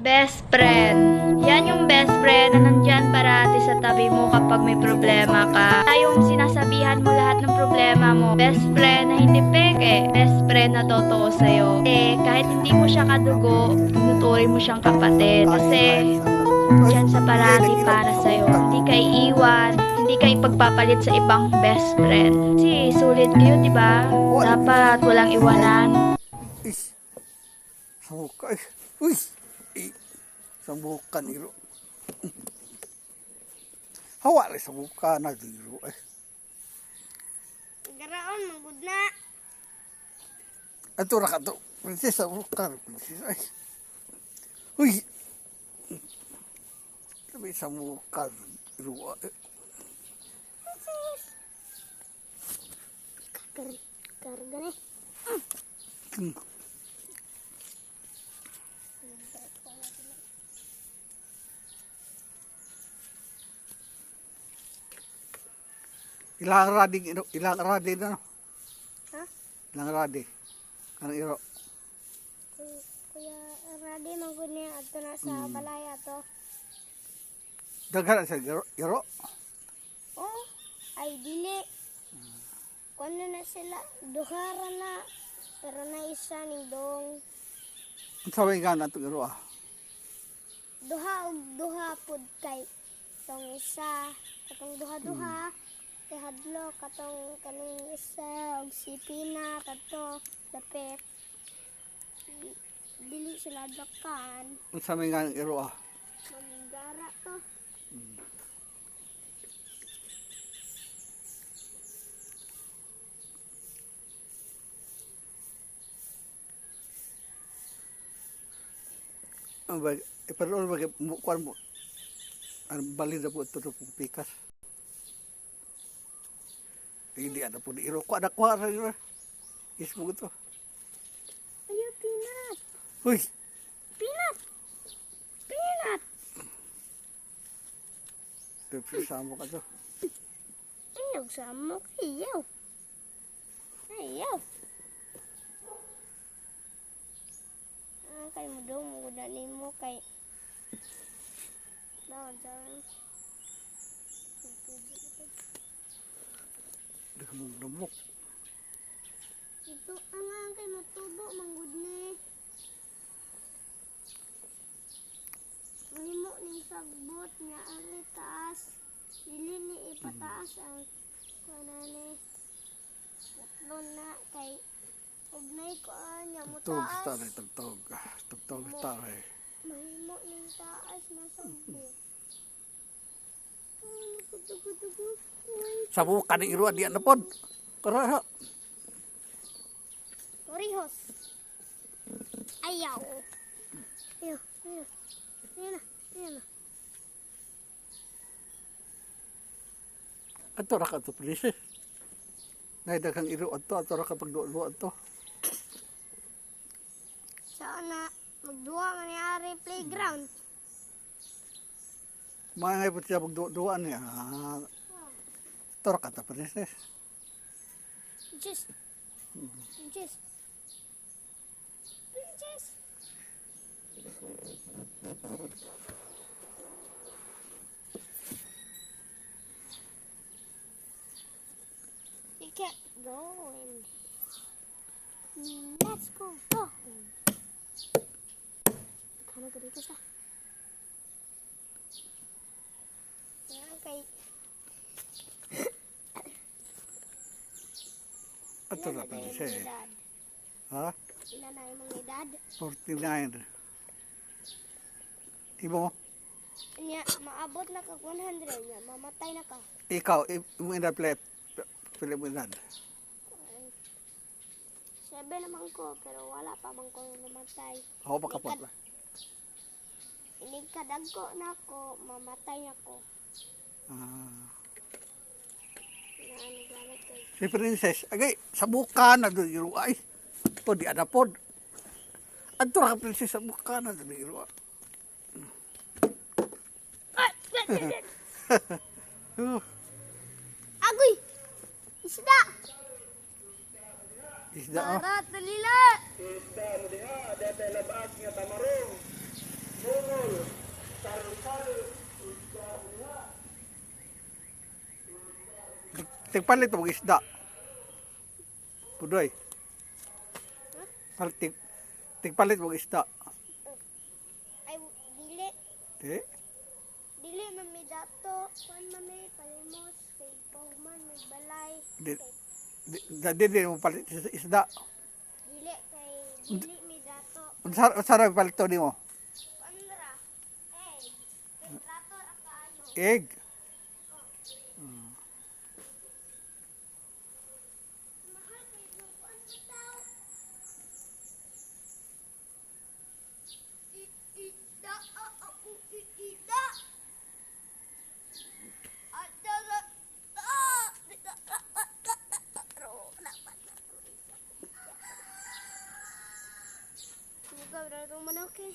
Best friend. Yan yung best friend na nandyan parati sa tabi mo kapag may problema ka. Yung sinasabihan mo lahat ng problema mo. Best friend na hindi peke. Best friend na totoo sa'yo. Kahit hindi mo siya kadugo, tinuturi mo siyang kapatid. Kasi dyan sa parati para sa'yo. Hindi ka iiwan. Hindi ka ipagpapalit sa ibang best friend. Kasi sulit kayo, di ba? Dapat walang iwanan. Is, samuka eh. Uy, samukan iro. Hawa rin samuka na diro eh. Garaon, magud na. Ato ra ka to. Prinsesa samuka, prinsesa ay. Uy. Sabi samuka diro eh. Karga ni. Ilang radi na no? Ha? Ilang radi. Kanang iro. Kuya Radi, magud ni ato na sa balaya to. Daghan sa iro. Oh, ay dili. Kuno na sila, duhara na. Pero na isa ning dong. Ang sabi nga na itong iro ah. Duha og duha pud kay tong isa, katong duha-duha. Kay hadlo katong kaning isa og si Pina kato dapit. Dili sila dakan. Ang sabi nga ng iro ah. Magdara to. Ang ba, iparoon ba kuan mo. Ang balid na po ito ng pikas. Hindi ada po di iro. Kuha na kuha na iro. Is mo ito. Ayo Pinat. Uy, Pinat. Pinat. sama ka to. Ayaw sa mo ayaw. Ayaw. Kay mo daw mo dali mo kay bawal dyan. Dahil mong namok. Ito ang kay matubo manggod ni. Mahimo ning sagbot nga ari taas. Dili ni ipataas ang kanani. Tatlon na kay ugnay ko anya mo Tugtog taas. ta rin, tugtog. Tugtog ta rin. Mahimo ning taas na sagbot. Tugu. Sabu ka ng iro, di na po. Kara, Torihos. Ayaw. Ayaw. Ayan na. ato ra ka to, princess. Naidagang iro ato ra ka pagduwa ato. Saan na magduwa mangyari playground. Mga ngay po siya pagduwa niya. Ato ra ka to, princess. Princess. You kept going. Let's go. Kano ka dito sa? Yan kay Ato ra ka to siya eh. edad. Ha? Ilan na imong edad? 49. Ibo, Nya, maabot na ka 100 nya, mamatay na ka. ikaw, mo edad pili mo edad. 7 naman ko, pero wala pa man ko mamatay. Ako makapot ba? Inigkadag ko na ako, mamatay ako. Ano gamit ko? Si princess, agay, sabukan na doon iro ay. O di ada pod. Ato ra ka princess, sabukan na doon iro. Agoy! Isda! Isda oh. Barat na nila! Isda mo diha, dati labas nga tamarong. Mo tigpalit mo isda. Pudoy. Tigpalit mo isda. Ay, dili. Di? Dili, mami dato. Kuan mami, palimos. Kay pahuman, may balay. Di mo palit isda. Dili, kay dili mi dato. Sarap palito ni mo? Andra, egg. Kay dato ra kaayo. Egg. Mahal kay yung kuan bitaw. Ida, ako ida. Adara, Muga, raro man okay.